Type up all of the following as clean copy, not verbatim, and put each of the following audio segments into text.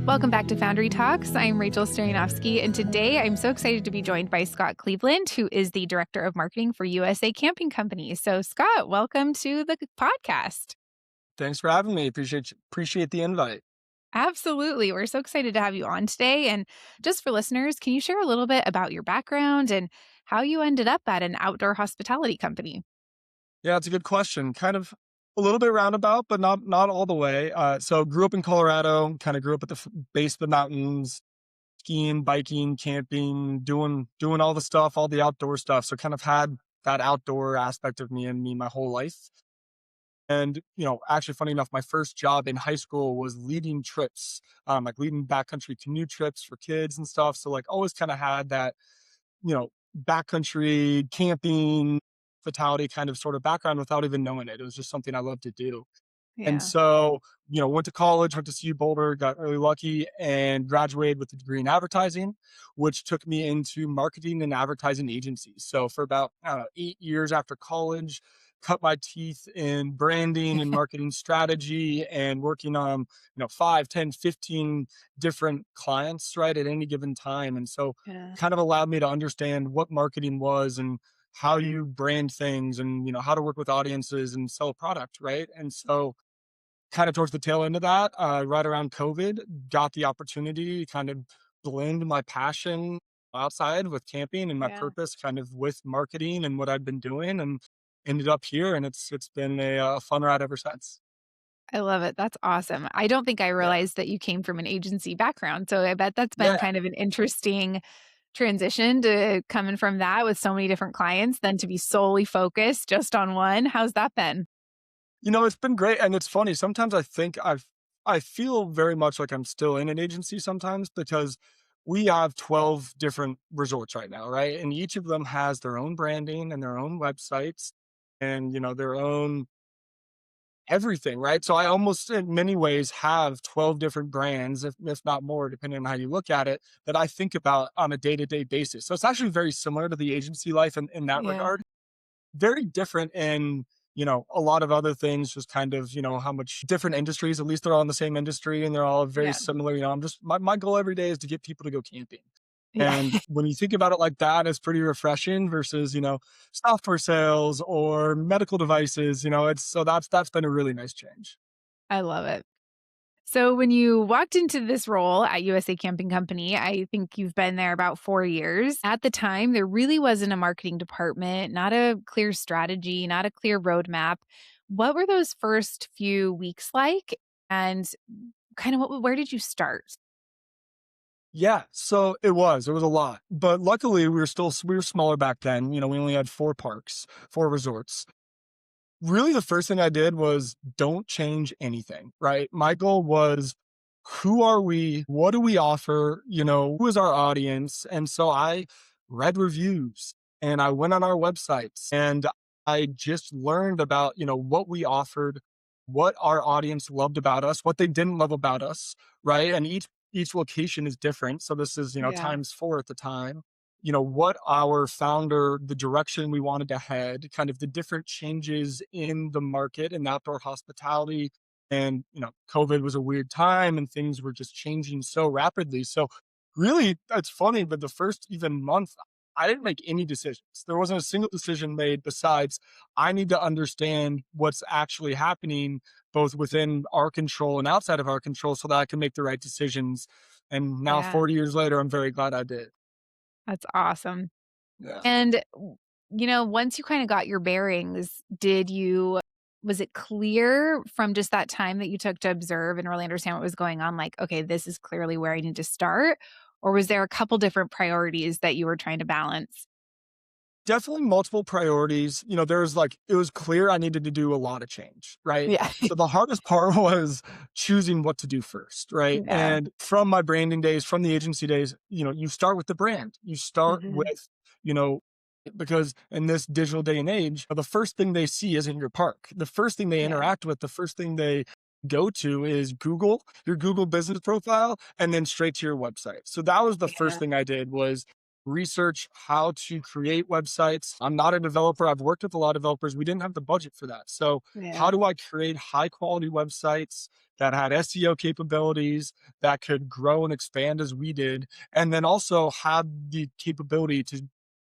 Welcome back to Foundry Talks. I'm Rachel Stoyanofsky, and today I'm so excited to be joined by Scott Cleveland, who is the Director of Marketing for USA Camping Company. So, Scott, welcome to the podcast. Thanks for having me. Appreciate the invite. Absolutely. We're so excited to have you on today. And just for listeners, can you share a little bit about your background and how you ended up at an outdoor hospitality company? Yeah, it's a good question. Kind of a little bit roundabout, but not all the way. So grew up in Colorado. Kind of grew up at the base of the mountains, skiing, biking, camping, doing all the stuff, all the outdoor stuff. So kind of had that outdoor aspect of me my whole life. And actually, funny enough, my first job in high school was leading trips, like leading backcountry canoe trips for kids and stuff. So like always kind of had that backcountry camping, fatality kind of sort of background without even knowing it. It was just something I loved to do. And Yeah. so, went to college, went to CU Boulder, got really lucky and graduated with a degree in advertising, which took me into marketing and advertising agencies. So for about, I don't know, 8 years after college, cut my teeth in branding and marketing strategy and working on, 5, 10, 15 different clients, right, at any given time. And so Yeah. kind of allowed me to understand what marketing was and how you brand things and, how to work with audiences and sell a product, right? And so kind of towards the tail end of that, right around COVID, got the opportunity to kind of blend my passion outside with camping and my Yeah. purpose kind of with marketing and what I've been doing and ended up here. And it's been a fun ride ever since. I love it. That's awesome. I don't think I Yeah. realized that you came from an agency background. So I bet that's been Yeah. kind of an interesting transition to coming from that with so many different clients than to be solely focused just on one. How's that been? It's been great. And it's funny. Sometimes I feel very much like I'm still in an agency sometimes because we have 12 different resorts right now, right? And each of them has their own branding and their own websites and, their own everything, right? So I almost in many ways have 12 different brands, if not more, depending on how you look at it, that I think about on a day-to-day basis. So it's actually very similar to the agency life in that Yeah. regard. Very different in, a lot of other things, just kind of, how much different industries, at least they're all in the same industry and they're all very Yeah. similar. I'm just my goal every day is to get people to go camping. Yeah. And when you think about it like that, it's pretty refreshing versus, software sales or medical devices, it's so that's been a really nice change. I love it. So when you walked into this role at USA Camping Company, I think you've been there about 4 years. At the time, there really wasn't a marketing department, not a clear strategy, not a clear roadmap. What were those first few weeks like? And kind of where did you start? Yeah, so it was a lot, but luckily we were smaller back then. We only had 4 parks, 4 resorts. Really, the first thing I did was don't change anything, right? My goal was who are we? What do we offer? Who is our audience? And so I read reviews and I went on our websites and I just learned about, what we offered, what our audience loved about us, what they didn't love about us, right? And each location is different. So this is, Yeah. times 4 at the time. What our founder, the direction we wanted to head, kind of the different changes in the market and outdoor hospitality. And, COVID was a weird time and things were just changing so rapidly. So really, it's funny, but the first even month, I didn't make any decisions. There wasn't a single decision made besides I need to understand what's actually happening both within our control and outside of our control so that I can make the right decisions. And now Yeah. 40 years later, I'm very glad I did. That's awesome. Yeah. And, once you kind of got your bearings, was it clear from just that time that you took to observe and really understand what was going on? Like, okay, this is clearly where I need to start. Or was there a couple different priorities that you were trying to balance? Definitely multiple priorities. It was clear I needed to do a lot of change, right? Yeah. So the hardest part was choosing what to do first, right? Yeah. And from my branding days, from the agency days, you start with the brand. You start Mhm. with, you know, because in this digital day and age, the first thing they see isn't your park. The first thing they Yeah. interact with, the first thing they go to is Google, your Google business profile, and then straight to your website. So that was the first Yeah. thing I did was research how to create websites. I'm not a developer. I've worked with a lot of developers. We didn't have the budget for that. So, how Yeah. do I create high quality websites that had SEO capabilities that could grow and expand as we did, and then also had the capability to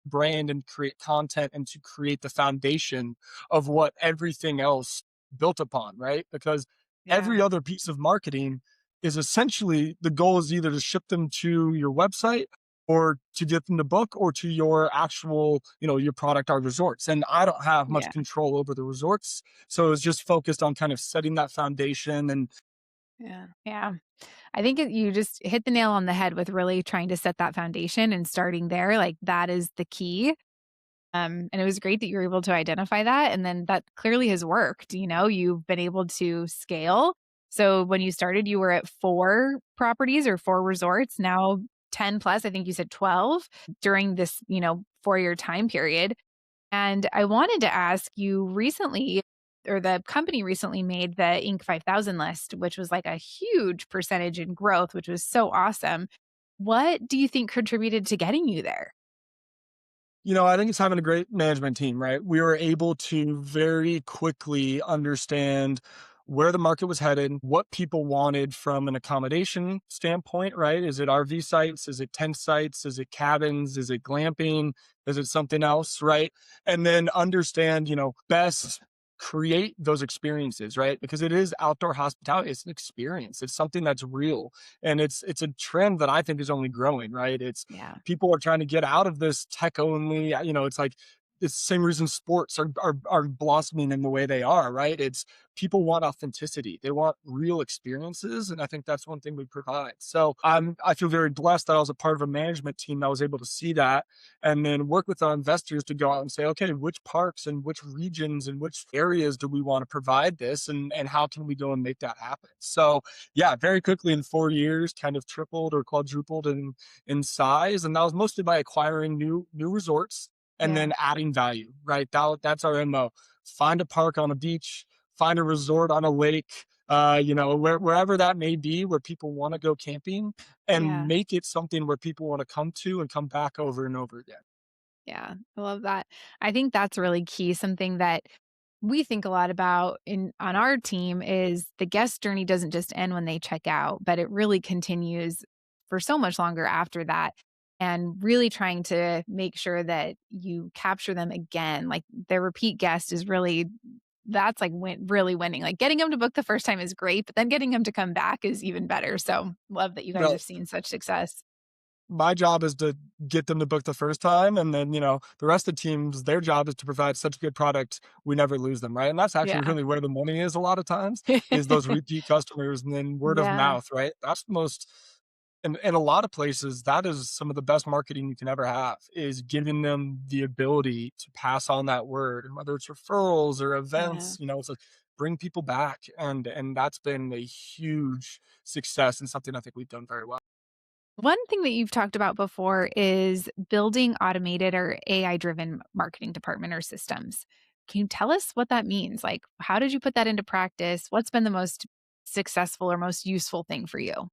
brand and create content and to create the foundation of what everything else built upon, right? Because Yeah. every other piece of marketing is essentially the goal is either to ship them to your website or to get them to book or to your actual, your product or resorts. And I don't have much Yeah. control over the resorts. So it's just focused on kind of setting that foundation and Yeah. Yeah. I think you just hit the nail on the head with really trying to set that foundation and starting there. Like that is the key. And it was great that you were able to identify that. And then that clearly has worked. You've been able to scale. So when you started, you were at 4 properties or 4 resorts, now 10 plus, I think you said 12 during this, 4 year time period. And I wanted to ask you recently, or the company recently made the Inc. 5000 list, which was like a huge percentage in growth, which was so awesome. What do you think contributed to getting you there? I think it's having a great management team, right? We were able to very quickly understand where the market was headed, what people wanted from an accommodation standpoint, right? Is it RV sites? Is it tent sites? Is it cabins? Is it glamping? Is it something else, right? And then understand, best create those experiences, right? Because it is outdoor hospitality. It's an experience. It's something that's real. And it's a trend that I think is only growing, right? It's Yeah. people are trying to get out of this tech only, it's like it's the same reason sports are blossoming in the way they are, right? It's people want authenticity. They want real experiences. And I think that's one thing we provide. So I feel very blessed that I was a part of a management team that was able to see that and then work with our investors to go out and say, okay, which parks and which regions and which areas do we want to provide this and how can we go and make that happen? So yeah, very quickly in 4 years, kind of tripled or quadrupled in size, and that was mostly by acquiring new resorts and Yeah. then adding value, right? That's our MO. Find a park on a beach, find a resort on a lake, wherever that may be, where people want to go camping, and Yeah. make it something where people want to come to and come back over and over again. Yeah, I love that. I think that's really key. Something that we think a lot about in on our team is the guest journey doesn't just end when they check out, but it really continues for so much longer after that. And really trying to make sure that you capture them again. Like their repeat guest is really that's like really winning. Like getting them to book the first time is great, but then getting them to come back is even better. So love that you guys No, have seen such success. my job is to get them to book the first time, and then the rest of the teams, their job is to provide such a good product we never lose them, right? And that's actually Yeah. really where the money is a lot of times, is those repeat customers and then word of Yeah. mouth, right? That's the most in a lot of places, that is some of the best marketing you can ever have, is giving them the ability to pass on that word, and whether it's referrals or Yeah. events, it's like bring people back, and that's been a huge success and something I think we've done very well. One thing that you've talked about before is building automated or AI driven marketing department or systems. Can you tell us what that means? Like, how did you put that into practice? What's been the most successful or most useful thing for you?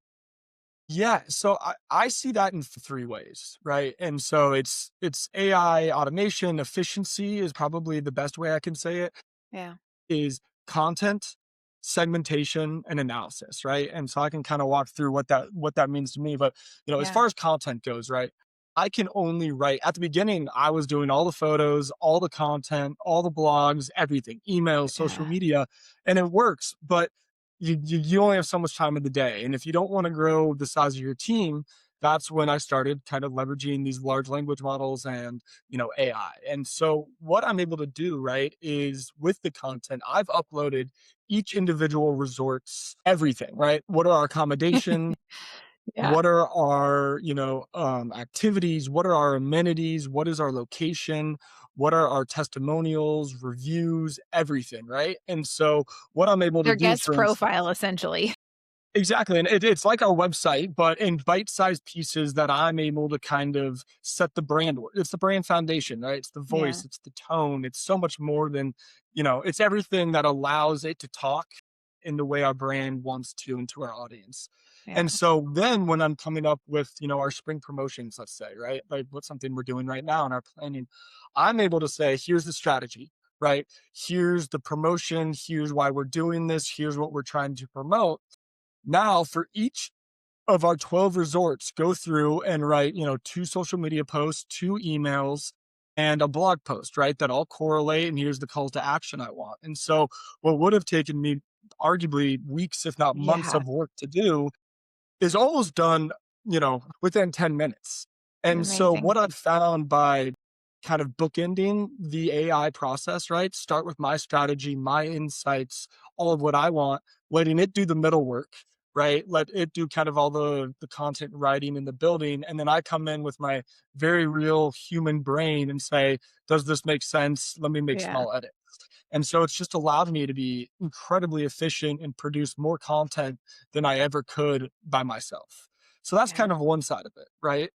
Yeah, so I see that in 3 ways, right? And so it's AI automation, efficiency is probably the best way I can say it, Yeah. is content, segmentation, and analysis, right? And so I can kind of walk through what that means to me. But as Yeah. far as content goes, right? I can only write at the beginning, I was doing all the photos, all the content, all the blogs, everything, emails, social Yeah. media, and it works, but you only have so much time in the day. And if you don't want to grow the size of your team, that's when I started kind of leveraging these large language models and AI. And so what I'm able to do, right, is with the content, I've uploaded each individual resort's everything, right? What are our accommodation? Yeah. What are our, activities? What are our amenities? What is our location? What are our testimonials, reviews, everything, right? And so what I'm able to Their do, guest for profile, instance, essentially. exactly, and it's like our website, but in bite-sized pieces that I'm able to kind of set the brand with. It's the brand foundation, right? It's the Yeah. voice, it's the tone, it's so much more than, it's everything that allows it to talk in the way our brand wants to into our audience. Yeah. And so then when I'm coming up with, our spring promotions, let's say, right? Like what's something we're doing right now in our planning, I'm able to say, here's the strategy, right? Here's the promotion. Here's why we're doing this. Here's what we're trying to promote. Now, for each of our 12 resorts, go through and write, two social media posts, two emails, and a blog post, right? That all correlate. And here's the calls to action I want. And so, what would have taken me arguably weeks, if not months Yeah. of work to do, is almost done, within 10 minutes. And so Amazing. what I've found by kind of bookending the AI process, right? Start with my strategy, my insights, all of what I want, letting it do the middle work, right? Let it do kind of all the content writing and the building. And then I come in with my very real human brain and say, does this make sense? Let me make Yeah. small edits. And so it's just allowed me to be incredibly efficient and produce more content than I ever could by myself. So that's Yeah. kind of one side of it, right?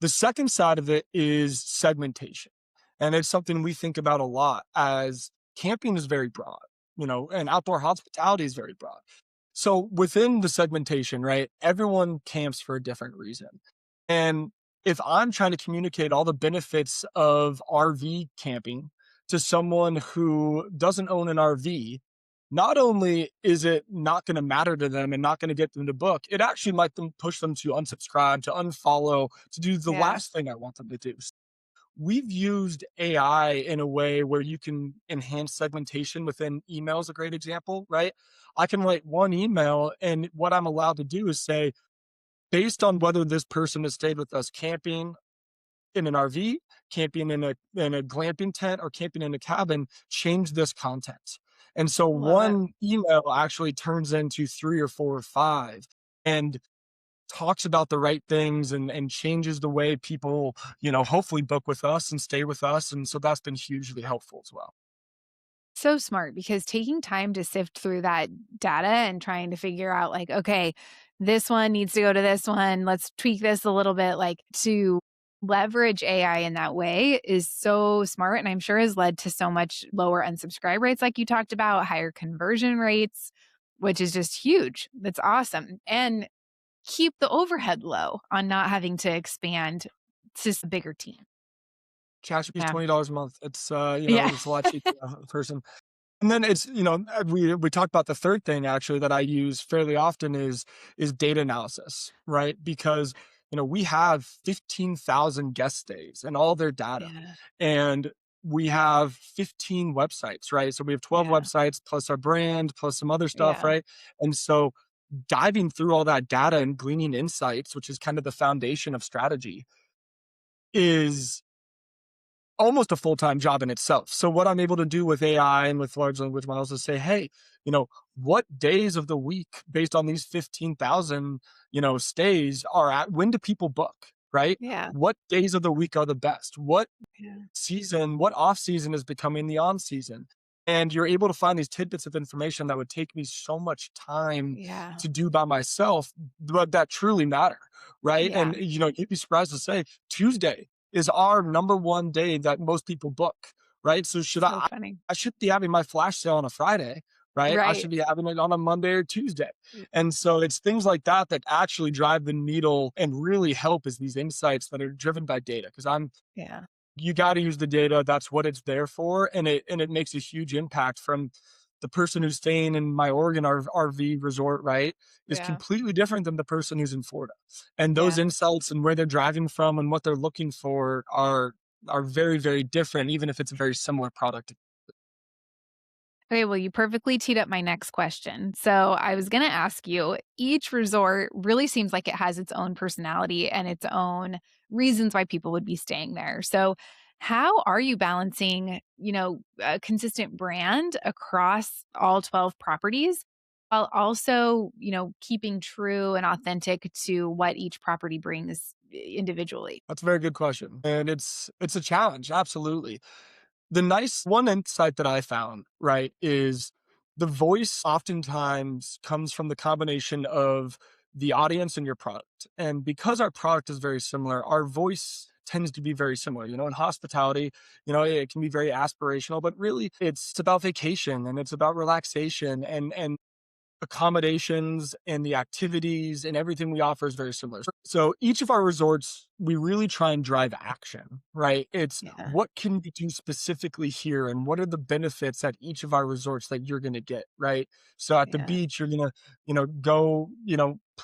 The second side of it is segmentation. And it's something we think about a lot as camping is very broad, and outdoor hospitality is very broad. So within the segmentation, right, everyone camps for a different reason. And if I'm trying to communicate all the benefits of RV camping to someone who doesn't own an RV, not only is it not going to matter to them and not going to get them to book, it actually might push them to unsubscribe, to unfollow, to do the Yeah. last thing I want them to do. We've used AI in a way where you can enhance segmentation within email is a great example, right? I can write one email and what I'm allowed to do is say, based on whether this person has stayed with us camping in an RV, camping in a glamping tent, or camping in a cabin, change this content. And so Love it. one email actually turns into 3 or 4 or 5. And talks about the right things and changes the way people, hopefully book with us and stay with us. And so that's been hugely helpful as well. So smart because taking time to sift through that data and trying to figure out, like, okay, this one needs to go to this one. Let's tweak this a little bit. Like, to leverage AI in that way is so smart. And I'm sure has led to so much lower unsubscribe rates, like you talked about, higher conversion rates, which is just huge. That's awesome. And keep the overhead low on not having to expand to a bigger team. Cash is Yeah. $20 a month. Yeah. It's a lot cheaper a person. And then it's, we talked about the third thing actually that I use fairly often is data analysis, right? Because we have 15,000 guest stays and all their data, Yeah. and we have 15 websites, right? So we have 12 Yeah. websites plus our brand plus some other stuff, Yeah. right? And so diving through all that data and gleaning insights, which is kind of the foundation of strategy, is almost a full-time job in itself. So what I'm able to do with AI and with large language models is say, hey, what days of the week based on these 15,000, stays are at, when do people book, right? Yeah. What days of the week are the best? Yeah. What off season is becoming the on season? And you're able to find these tidbits of information that would take me so much time Yeah. to do by myself, but that truly matter, right? Yeah. And you'd be surprised to say Tuesday is our number one day that most people book, right? So So funny. I should be having my flash sale on a Friday, right? I Right. should be having it on a Monday or Tuesday. And so it's things like that that actually drive the needle and really help is these insights that are driven by data. Because Yeah. you got to use the data. That's what it's there for. And it makes a huge impact from the person who's staying in my Oregon RV resort, right, is Yeah. completely different than the person who's in Florida. And those Yeah. insights and where they're driving from and what they're looking for are very, very different, even if it's a very similar product. Okay, well, you perfectly teed up my next question. So I was going to ask you, each resort really seems like it has its own personality and its own reasons why people would be staying there. So how are you balancing, a consistent brand across all 12 properties while also, keeping true and authentic to what each property brings individually? That's a very good question. And it's a challenge, absolutely. The nice one insight that I found, right, is the voice oftentimes comes from the combination of the audience and your product. And because our product is very similar, our voice tends to be very similar. In hospitality, it can be very aspirational, but really it's about vacation and it's about relaxation and accommodations and the activities and everything we offer is very similar. So each of our resorts, we really try and drive action, right? It's Yeah. what can we do specifically here and what are the benefits at each of our resorts that you're going to get, right? So at the Yeah. beach, you're going to, go,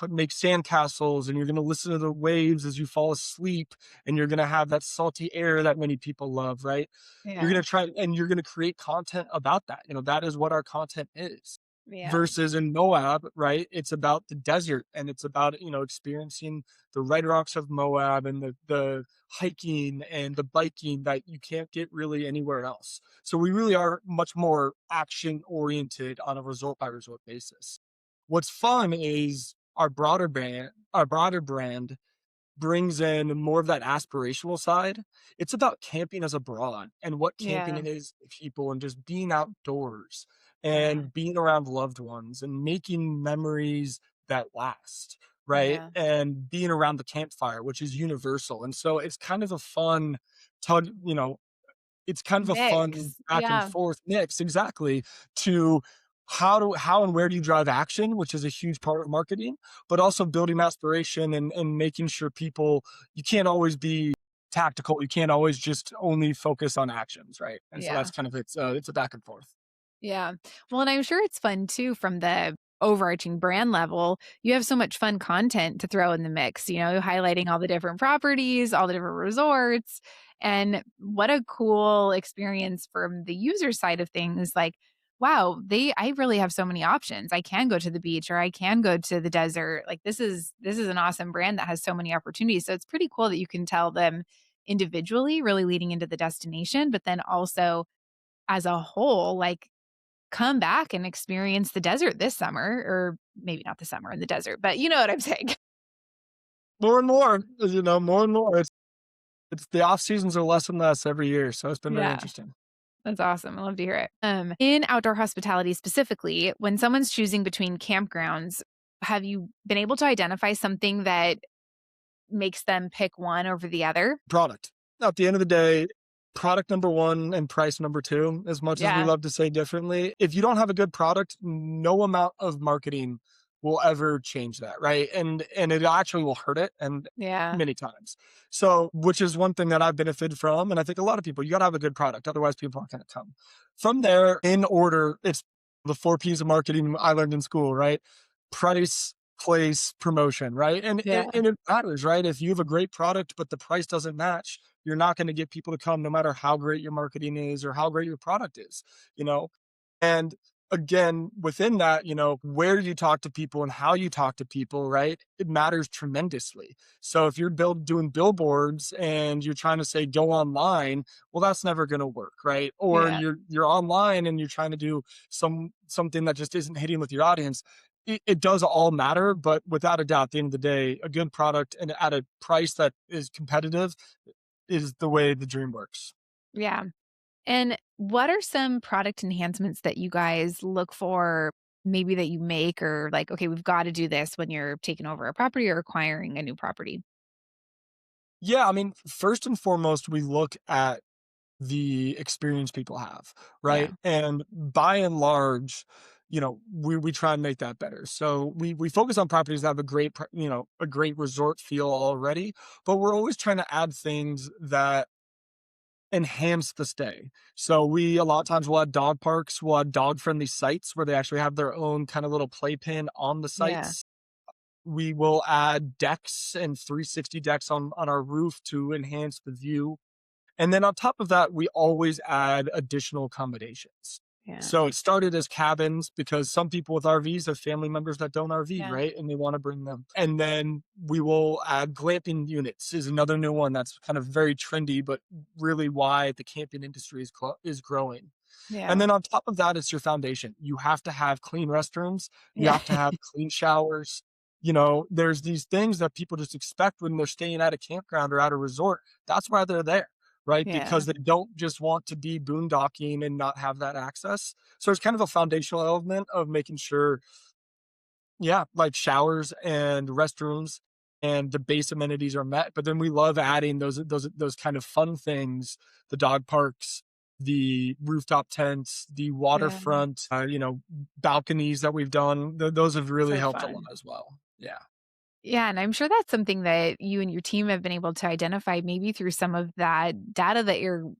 make sandcastles and you're going to listen to the waves as you fall asleep and you're going to have that salty air that many people love, right? You're Yeah. going to try and you're going to create content about that. That is what our content is Yeah. versus in Moab, right? It's about the desert and it's about, experiencing the red rocks of Moab and the hiking and the biking that you can't get really anywhere else. So we really are much more action oriented on a resort by resort basis. What's fun is our broader brand brings in more of that aspirational side. It's about camping as abroad and what camping Yeah. it is to people and just being outdoors Yeah. and being around loved ones and making memories that last, right? Yeah. And being around the campfire, which is universal. And so it's kind of a fun tug, it's kind of a fun Mix. back and Yeah. forth mix exactly to how and where do you drive action, which is a huge part of marketing, but also building aspiration and making sure people you can't always be tactical. You can't always just only focus on actions, right? And so Yeah. that's kind of it's a back and forth. Yeah. Well, and I'm sure it's fun too from the overarching brand level. You have so much fun content to throw in the mix, highlighting all the different properties, all the different resorts. And what a cool experience from the user side of things. Like, wow, I really have so many options. I can go to the beach or I can go to the desert. Like this is an awesome brand that has so many opportunities. So it's pretty cool that you can tell them individually, really leading into the destination, but then also as a whole, like come back and experience the desert this summer, or maybe not the summer in the desert, but you know what I'm saying. More and more, more and more. It's the off seasons are less and less every year. So it's been very Yeah, interesting. that's awesome. I love to hear it. In outdoor hospitality specifically, when someone's choosing between campgrounds, have you been able to identify something that makes them pick one over the other? Product. At the end of the day, product number 1 and price number 2, as much as we Yeah, love to say differently. If you don't have a good product, no amount of marketing will ever change that, right? And it actually will hurt it and yeah, many times. So, which is one thing that I've benefited from, and I think a lot of people, you got to have a good product, otherwise people aren't going to come. From there, in order, it's the 4 P's of marketing I learned in school, right? Price, place, promotion, right? And, yeah, and and it matters, right? If you have a great product but the price doesn't match, you're not going to get people to come no matter how great your marketing is or how great your product is, you know? And again, within that, where you talk to people and how you talk to people, right? It matters tremendously. So if you're doing billboards and you're trying to say go online, well, that's never going to work, right? Or yeah, you're online and you're trying to do something that just isn't hitting with your audience. It does all matter, but without a doubt, at the end of the day, a good product and at a price that is competitive is the way the dream works. yeah. And what are some product enhancements that you guys look for, maybe that you make, or like, okay, we've got to do this when you're taking over a property or acquiring a new property? Yeah, I mean, first and foremost, we look at the experience people have, Yeah. right? And by and large, we try and make that better. So we focus on properties that have a great resort feel already, but we're always trying to add things that enhance the stay. So we a lot of times we'll add dog parks, we'll add dog friendly sites where they actually have their own kind of little playpen on the Yeah. sites. We will add decks and 360 decks on our roof to enhance the view, and then on top of that, we always add additional accommodations. Yeah. So it started as cabins because some people with RVs have family members that don't RV, Yeah. right? And they want to bring them. And then we will add glamping units is another new one that's kind of very trendy, but really why the camping industry is growing. And Yeah. then on top of that, it's your foundation. You have to have clean restrooms. You Yeah. have to have clean showers. There's these things that people just expect when they're staying at a campground or at a resort. That's why they're there, right? Yeah. Because they don't just want to be boondocking and not have that access. So it's kind of a foundational element of making sure, yeah, like showers and restrooms and the base amenities are met. But then we love adding those kind of fun things, the dog parks, the rooftop tents, the Yeah. waterfront, balconies that we've done. Those have really So helped a lot fun. as well. Yeah. Yeah, and I'm sure that's something that you and your team have been able to identify maybe through some of that data that you're,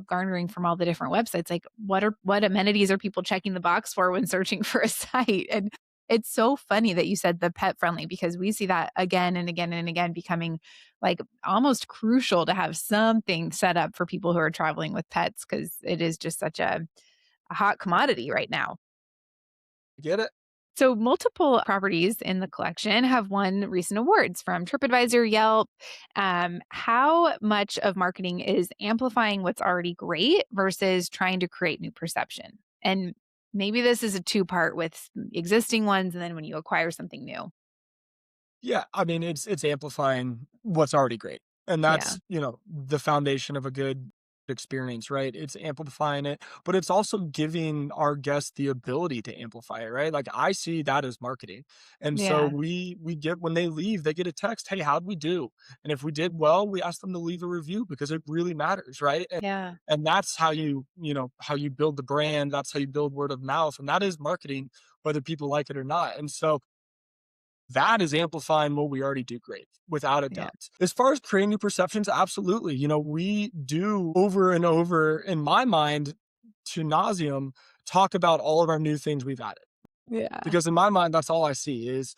garnering from all the different websites. Like what amenities are people checking the box for when searching for a site? And it's so funny that you said the pet friendly because we see that again and again and again becoming like almost crucial to have something set up for people who are traveling with pets because it is just such a hot commodity right now. Get it? So, multiple properties in the collection have won recent awards from TripAdvisor, Yelp. How much of marketing is amplifying what's already great versus trying to create new perception? And maybe this is a two-part with existing ones, and then when you acquire something new. Yeah, I mean, it's amplifying what's already great, and Yeah. that's, the foundation of a good experience, right? It's amplifying it, but it's also giving our guests the ability to amplify it, right? Like, I see that as marketing, and so Yeah. we get when they leave, they get a text, "Hey, how'd we do?" And if we did well, we ask them to leave a review because it really matters, right? Yeah. And that's how how you build the brand, that's how you build word of mouth, and that is marketing, whether people like it or not, and so that is amplifying what we already do great, without a Yeah. doubt. As far as creating new perceptions, absolutely. We do over and over, in my mind, to nauseum, talk about all of our new things we've added. Yeah. Because in my mind, that's all I see is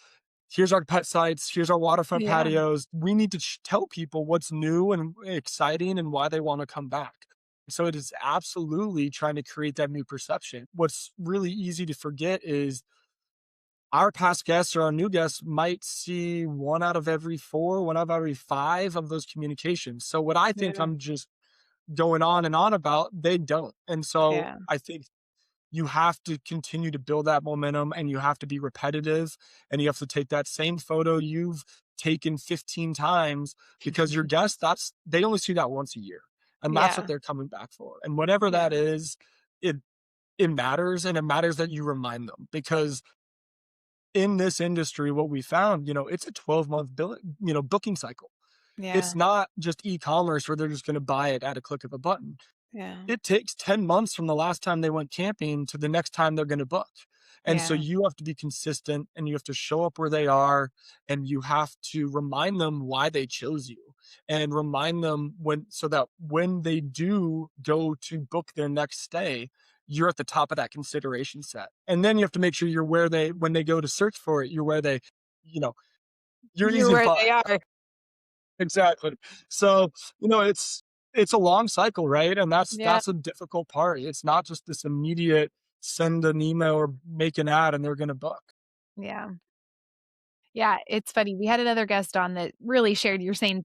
here's our pet sites, here's our waterfront Yeah. patios. We need to tell people what's new and exciting and why they want to come back. So it is absolutely trying to create that new perception. What's really easy to forget is our past guests or our new guests might see one out of every four, one out of every five of those communications. So what I think Yeah. I'm just going on and on about, they don't. And so Yeah. I think you have to continue to build that momentum and you have to be repetitive and you have to take that same photo you've taken 15 times because your guests, they only see that once a year. And that's what Yeah. they're coming back for. And whatever Yeah. that is, it it matters, and it matters that you remind them because in this industry, what we found, it's a 12-month booking cycle. It's Yeah. not just e-commerce where they're just going to buy it at a click of a button. Yeah. It takes 10 months from the last time they went camping to the next time they're going to book. And so Yeah. you have to be consistent and you have to show up where they are and you have to remind them why they chose you and remind them so that when they do go to book their next stay, you're at the top of that consideration set. And then you have to make sure you're when they go to search for it, you're where you know, you're You're easy to where find. they are. Exactly. So, it's a long cycle, right? And that's Yeah. that's a difficult part. It's not just this immediate send an email or make an ad and they're gonna book. Yeah. Yeah, it's funny. We had another guest on that really shared your same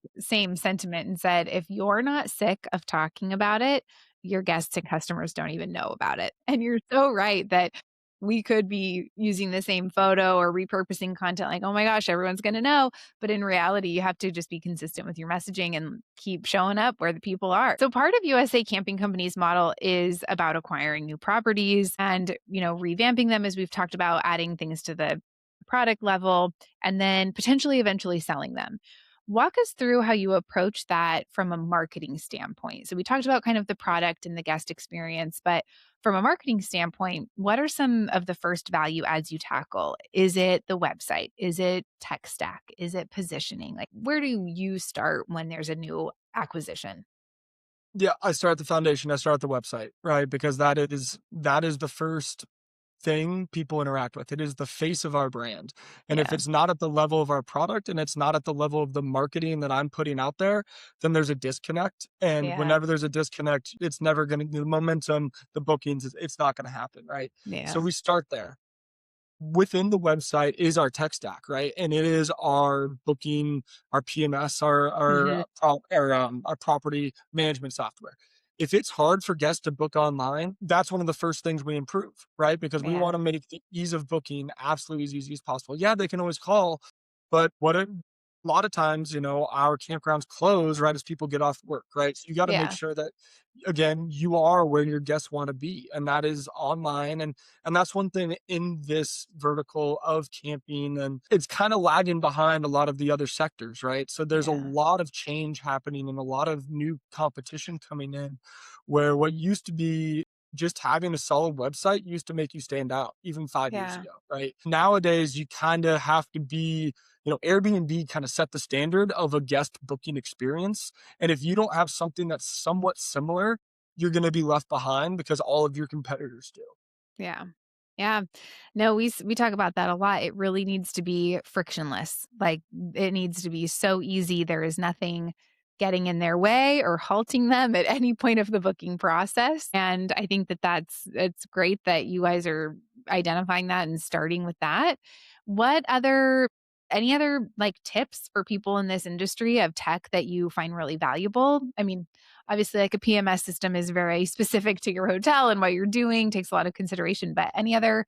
sentiment and said, if you're not sick of talking about it, your guests and customers don't even know about it. And you're so right that we could be using the same photo or repurposing content like, oh my gosh, everyone's going to know. But in reality, you have to just be consistent with your messaging and keep showing up where the people are. So part of USA Camping Company's model is about acquiring new properties and, revamping them as we've talked about, adding things to the product level and then potentially eventually selling them. Walk us through how you approach that from a marketing standpoint. So, we talked about kind of the product and the guest experience, but from a marketing standpoint, what are some of the first value adds you tackle? Is it the website? Is it tech stack? Is it positioning? Like, where do you start when there's a new acquisition? Yeah, I start at the foundation, I start at the website, right? Because that is the first thing people interact with. It is the face of our brand. And if Yeah. it's not at the level of our product and it's not at the level of the marketing that I'm putting out there, then there's a disconnect. And Yeah. whenever there's a disconnect, it's never going to, the momentum, the bookings, it's not going to happen. Right. So Yeah. we start there. Within the website is our tech stack, right? And it is our booking, our PMS, Mhm. our property management software. If it's hard for guests to book online, that's one of the first things we improve, right? Because we Yeah. want to make the ease of booking absolutely as easy as possible. Yeah, they can always call, but a lot of times, our campgrounds close right as people get off work, right? So you got to make Yeah. sure that again, you are where your guests want to be, and that is online. And that's one thing in this vertical of camping, and it's kind of lagging behind a lot of the other sectors, right? So there's a Yeah. lot of change happening and a lot of new competition coming in where what used to be just having a solid website used to make you stand out even 5 years Yeah. ago, right? Nowadays, you kind of have to be, Airbnb kind of set the standard of a guest booking experience. And if you don't have something that's somewhat similar, you're going to be left behind because all of your competitors do. Yeah. Yeah. No, we talk about that a lot. It really needs to be frictionless. Like, it needs to be so easy. There is nothing getting in their way or halting them at any point of the booking process. And I think that it's great that you guys are identifying that and starting with that. What other Any other like tips for people in this industry of tech that you find really valuable? I mean, obviously, like a PMS system is very specific to your hotel and what you're doing, takes a lot of consideration. But any other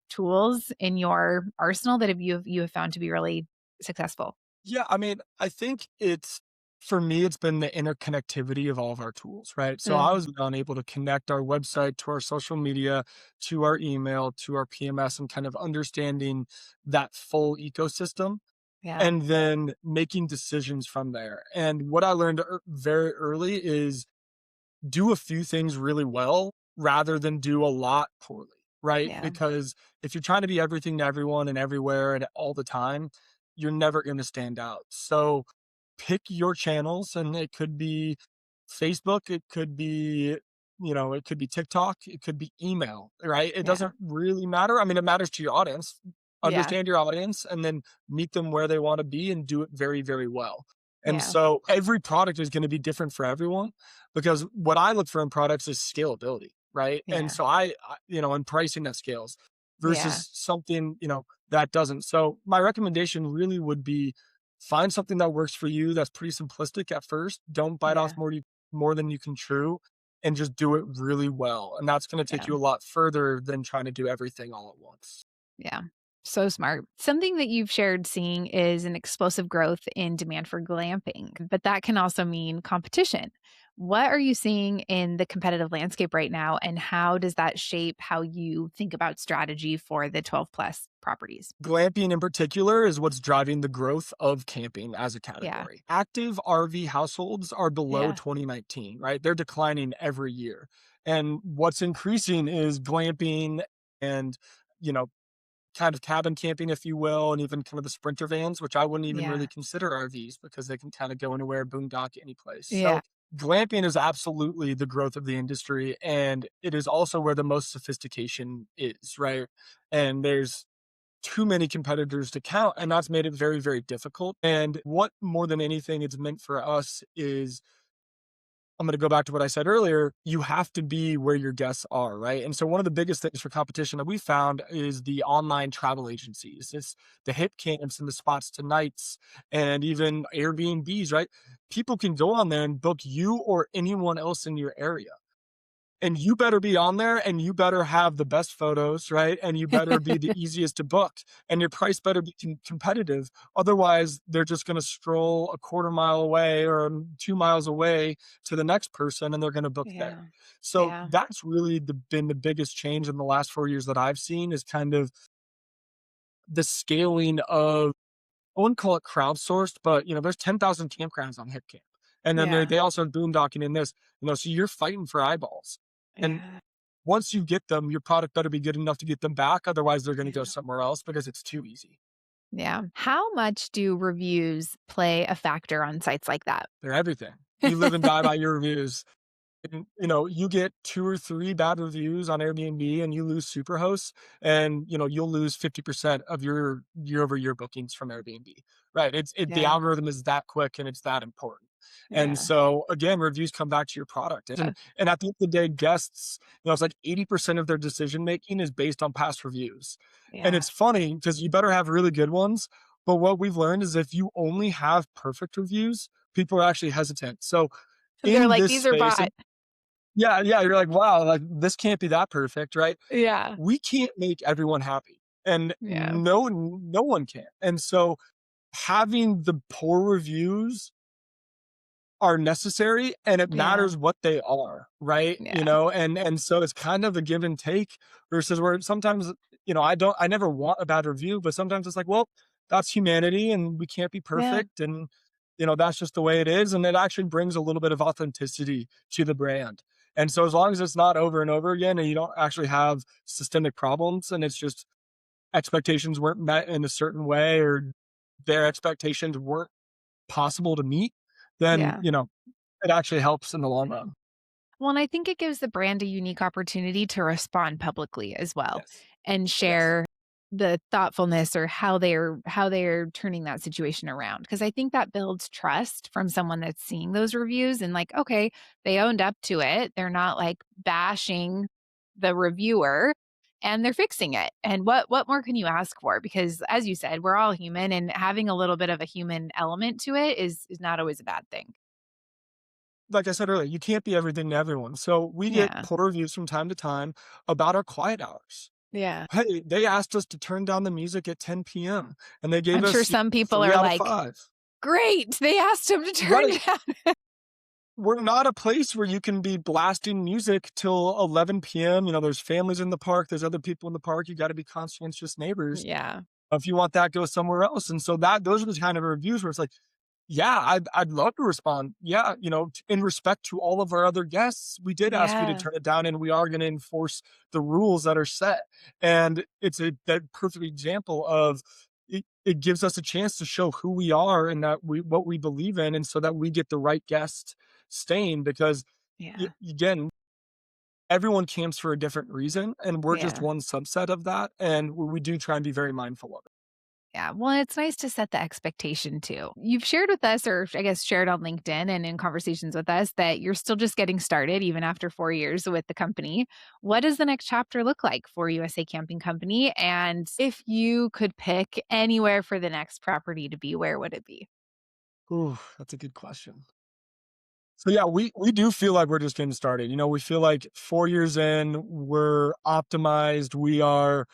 tools in your arsenal that you have found to be really successful? Yeah, I mean, I think it's for me, it's been the interconnectivity of all of our tools, right? So I Mm, was unable to connect our website to our social media, to our email, to our PMS, and kind of understanding that full ecosystem yeah, and then making decisions from there. And what I learned very early is do a few things really well rather than do a lot poorly, right? yeah, Because if you're trying to be everything to everyone and everywhere and all the time, you're never going to stand out. So pick your channels, and it could be Facebook, it could be, it could be TikTok, it could be email, right? It yeah, doesn't really matter. I mean, it matters to your audience. yeah, Understand your audience and then meet them where they want to be and do it very, very well. And yeah, so every product is going to be different for everyone because what I look for in products is scalability, right? And yeah, so and pricing that scales yeah, versus something, that doesn't. So my recommendation really would be find something that works for you that's pretty simplistic at first. Don't bite off yeah, more than you can chew and just do it really well. And that's going to take yeah. you a lot further than trying to do everything all at once. Yeah. So smart. Something that you've shared seeing is an explosive growth in demand for glamping, but that can also mean competition. What are you seeing in the competitive landscape right now, and how does that shape how you think about strategy for the 12 plus properties? Glamping in particular is what's driving the growth of camping as a Yeah. category. Active RV households are below Yeah. 2019, right? They're declining every year. And what's increasing is glamping and, you know, kind of cabin camping, if you will, and even kind of the sprinter vans, which I wouldn't even really Yeah. consider RVs because they can kind of go anywhere, boondock any place. Yeah. So glamping is absolutely the growth of the industry, and it is also where the most sophistication is, right? And there's too many competitors to count, and that's made it very, very difficult. And what more than anything it's meant for us is I'm going to go back to what I said earlier. You have to be where your guests are, right? And so one of the biggest things for competition that we found is the online travel agencies. It's the hip camps and the spots to nights and even Airbnbs, right? People can go on there and book you or anyone else in your area. And you better be on there and you better have the best photos, right? And you better be the easiest to book and your price better be competitive. Otherwise, they're just going to stroll a quarter mile away or 2 miles away to the next person and they're going to book there. Yeah. So Yeah. that's really been the biggest change in the last 4 years that I've seen is kind of the scaling of, I wouldn't call it crowdsourced, but there's 10,000 campgrounds on HipCamp. And then Yeah. they also have boondocking in this, so you're fighting for eyeballs. And Yeah. once you get them, your product better be good enough to get them back. Otherwise, they're going to go Yeah. somewhere else because it's too easy. Yeah. How much do reviews play a factor on sites like that? They're everything. You live and die by your reviews. And, you get 2 or 3 bad reviews on Airbnb and you lose Superhosts and, you'll lose 50% of your year-over-year bookings from Airbnb, right? The Yeah. algorithm is that quick and it's that important. And Yeah. so, again, reviews come back to your product. And at the end of the day, guests, it's like 80% of their decision making is based on past reviews. And Yeah. it's funny because you better have really good ones, but what we've learned is if you only have perfect reviews, people are actually hesitant. So, They're in like, this these are space, bought. yeah, yeah, you're like, "Wow, like, this can't be that perfect," right? Yeah. We can't make everyone happy, and Yeah. no one can, and so having the poor reviews are necessary, and it Yeah. matters what they are, right? Yeah. And so it's kind of a give and take versus where sometimes, I never want a bad review, but sometimes it's like, well, that's humanity and we can't be Yeah. perfect and, that's just the way it is, and it actually brings a little bit of authenticity to the brand. And so as long as it's not over and over again and you don't actually have systemic problems and it's just expectations weren't met in a certain way or their expectations weren't possible to meet, then, Yeah. it actually helps in the long run. Well, and I think it gives the brand a unique opportunity to respond publicly as well Yes. and Yes. share the thoughtfulness or how they're turning that situation around. Because I think that builds trust from someone that's seeing those reviews and like, okay, they owned up to it. They're not like bashing the reviewer and they're fixing it. And what more can you ask for? Because as you said, we're all human and having a little bit of a human element to it is not always a bad thing. Like I said earlier, you can't be everything to everyone. So we get Yeah. poor reviews from time to time about our quiet hours. Yeah. Hey, they asked us to turn down the music at 10 p.m. and they gave I'm sure us some people 3 are out of like, 5. great, they asked him to turn Right. down. We're not a place where you can be blasting music till 11 p.m. There's families in the park, there's other people in the park. You got to be conscientious neighbors. Yeah, If you want that, go somewhere else. And so those are the kind of reviews where it's like, yeah, I'd love to respond. Yeah, in respect to all of our other guests, we did ask you to yeah, turn it down, and we are going to enforce the rules that are set. And it's that perfect example of it gives us a chance to show who we are and that what we believe in, and so that we get the right guest staying. Because yeah, again, everyone camps for a different reason, and we're just yeah, one subset of that. And we do try and be very mindful of it. yeah. Well, it's nice to set the expectation too. You've shared with us, or I guess shared on LinkedIn and in conversations with us, that you're still just getting started, even after 4 years with the company. What does the next chapter look like for USA Camping Company? And if you could pick anywhere for the next property to be, where would it be? Ooh, that's a good question. So yeah, we do feel like we're just getting started. We feel like 4 years in, we're optimized, we are,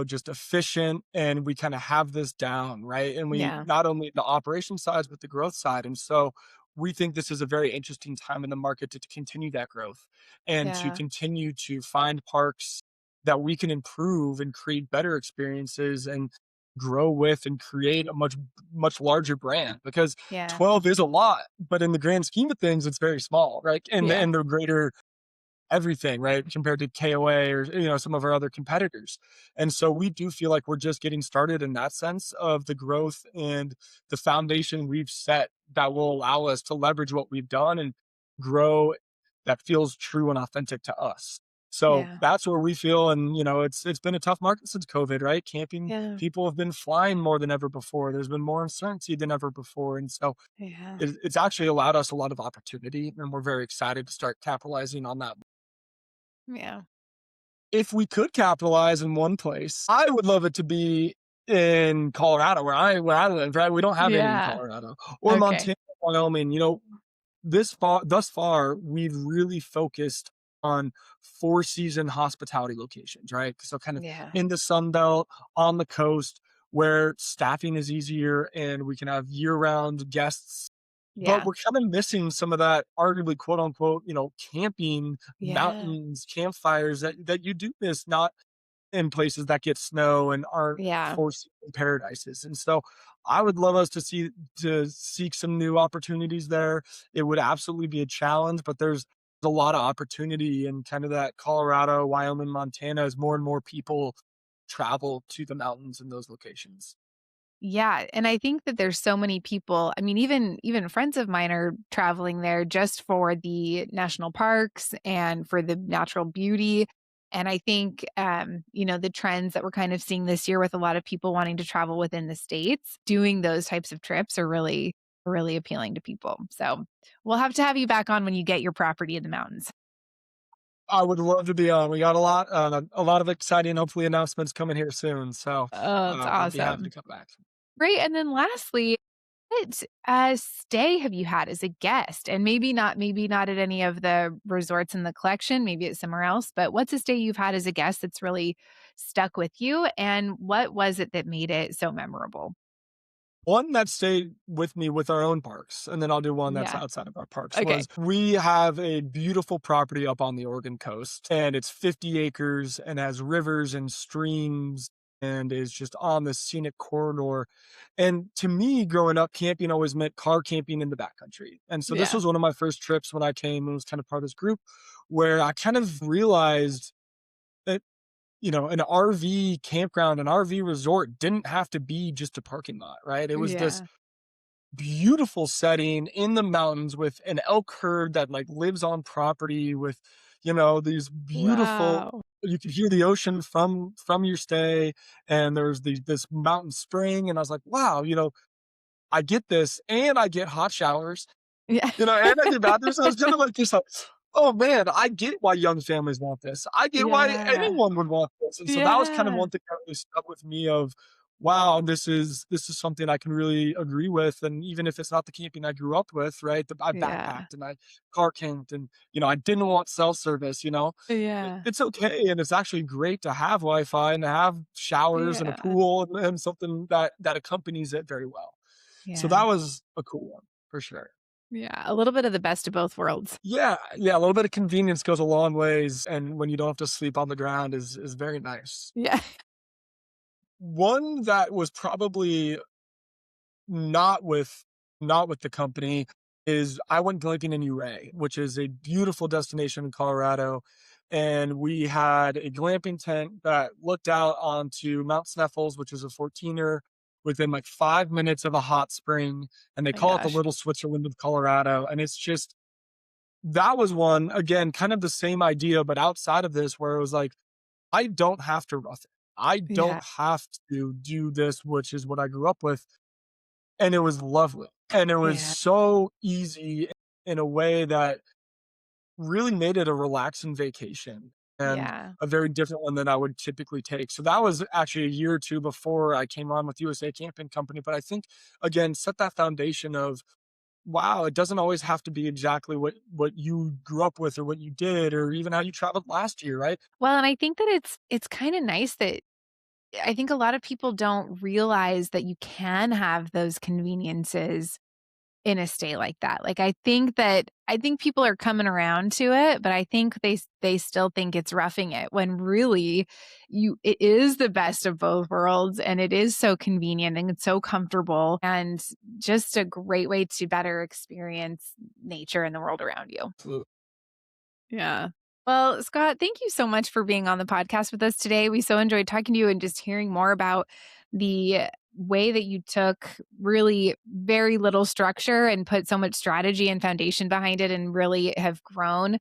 just efficient and we kind of have this down, right? And we Yeah, not only the operation sides but the growth side. And so we think this is a very interesting time in the market to continue that growth and to yeah, continue to find parks that we can improve and create better experiences and grow with and create a much larger brand because yeah, 12 is a lot, but in the grand scheme of things, it's very small, right? And yeah, the greater everything, right? Compared to KOA or, some of our other competitors. And so we do feel like we're just getting started in that sense of the growth and the foundation we've set that will allow us to leverage what we've done and grow that feels true and authentic to us. So yeah, that's where we feel. And, it's been a tough market since COVID, right? Camping yeah, people have been flying more than ever before. There's been more uncertainty than ever before. And so yeah, it's actually allowed us a lot of opportunity, and we're very excited to start capitalizing on that. yeah, If we could capitalize in one place, I would love it to be in Colorado where I live, right? We don't have any in yeah. Colorado or Okay. Montana, Wyoming. Thus far, we've really focused on four-season hospitality locations, right? So kind of Yeah. in the Sun Belt, on the coast, where staffing is easier and we can have year-round guests. But Yeah. we're kind of missing some of that arguably, quote unquote, camping, Yeah. mountains, campfires that you do miss, not in places that get snow and aren't Yeah. four-season paradises. And so I would love us to seek some new opportunities there. It would absolutely be a challenge, but there's a lot of opportunity in kind of that Colorado, Wyoming, Montana as more and more people travel to the mountains in those locations. Yeah, and I think that there's so many people, I mean, even friends of mine are traveling there just for the national parks and for the natural beauty. And I think, the trends that we're kind of seeing this year with a lot of people wanting to travel within the states, doing those types of trips are really appealing to people. So we'll have to have you back on when you get your property in the mountains. I would love to be on. We got a lot of exciting, hopefully, announcements coming here soon. So Oh, it's we'd be happy to awesome. come back. Great. And then lastly, what, stay have you had as a guest? And maybe not at any of the resorts in the collection, maybe it's somewhere else, but what's a stay you've had as a guest that's really stuck with you, and what was it that made it so memorable? One that stayed with me with our own parks, and then I'll do one that's Yeah. outside of our parks, Okay. was we have a beautiful property up on the Oregon coast, and it's 50 acres and has rivers and streams and is just on the scenic corridor. And to me, growing up, camping always meant car camping in the backcountry. And so this Yeah. was one of my first trips when I came and was kind of part of this group. where I kind of realized that, an RV campground, an RV resort didn't have to be just a parking lot, right? It was this Yeah. beautiful setting in the mountains with an elk herd that like lives on property with, these beautiful, Wow. you could hear the ocean from your stay, and there's this mountain spring, and I was like, wow, I get this, and I get hot showers, Yeah. and I get bathrooms. So I was kind of like just like, oh man, I get why young families want this. I get why Yeah. anyone would want this. And so that was kind of Yeah. one thing that really stuck with me of, wow, this is something I can really agree with. And even if it's not the camping I grew up with, right? I Yeah. backpacked and I car camped, and I didn't want cell service, Yeah. it's okay. And it's actually great to have Wi-Fi and to have showers and a Yeah. pool, and something that accompanies it very well. So Yeah. that was a cool one for sure. Yeah. A little bit of the best of both worlds. Yeah, yeah, a little bit of convenience goes a long ways, and when you don't have to sleep on the ground is very nice. Yeah. One that was probably not with not with the company is I went glamping in Ouray, which is a beautiful destination in Colorado, and we had a glamping tent that looked out onto Mount Sneffels, which is a 14er within like 5 minutes of a hot spring, and they My call it the gosh. little Switzerland of Colorado, and it's just that was one, again, kind of the same idea, but outside of this, where it was like, I don't have to rough it. I Yeah. don't have to do this, which is what I grew up with. And it was lovely. And it was Yeah. so easy in a way that really made it a relaxing vacation, and Yeah. a very different one than I would typically take. So that was actually a year or two before I came on with USA Camping Company. But I think, again, set that foundation of, wow, it doesn't always have to be exactly what you grew up with or what you did or even how you traveled last year, right? Well, and I think that it's kinda nice that I think a lot of people don't realize that you can have those conveniences in a state like that. Like, I think people are coming around to it, but I think they still think it's roughing it when really it is the best of both worlds, and it is so convenient and it's so comfortable and just a great way to better experience nature and the world around you. Absolutely. Yeah. Well, Scott, thank you so much for being on the podcast with us today. We so enjoyed talking to you and just hearing more about the way that you took really very little structure and put so much strategy and foundation behind it and really have grown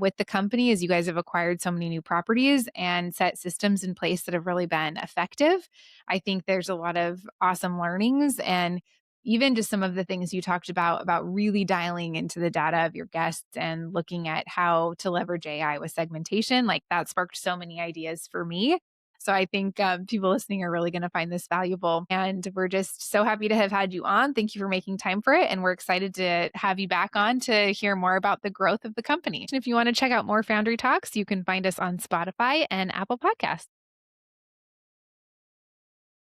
with the company as you guys have acquired so many new properties and set systems in place that have really been effective. I think there's a lot of awesome learnings and even just some of the things you talked about really dialing into the data of your guests and looking at how to leverage AI with segmentation, like that sparked so many ideas for me. So I think people listening are really going to find this valuable. And we're just so happy to have had you on. Thank you for making time for it. And we're excited to have you back on to hear more about the growth of the company. And if you want to check out more Foundry Talks, you can find us on Spotify and Apple Podcasts.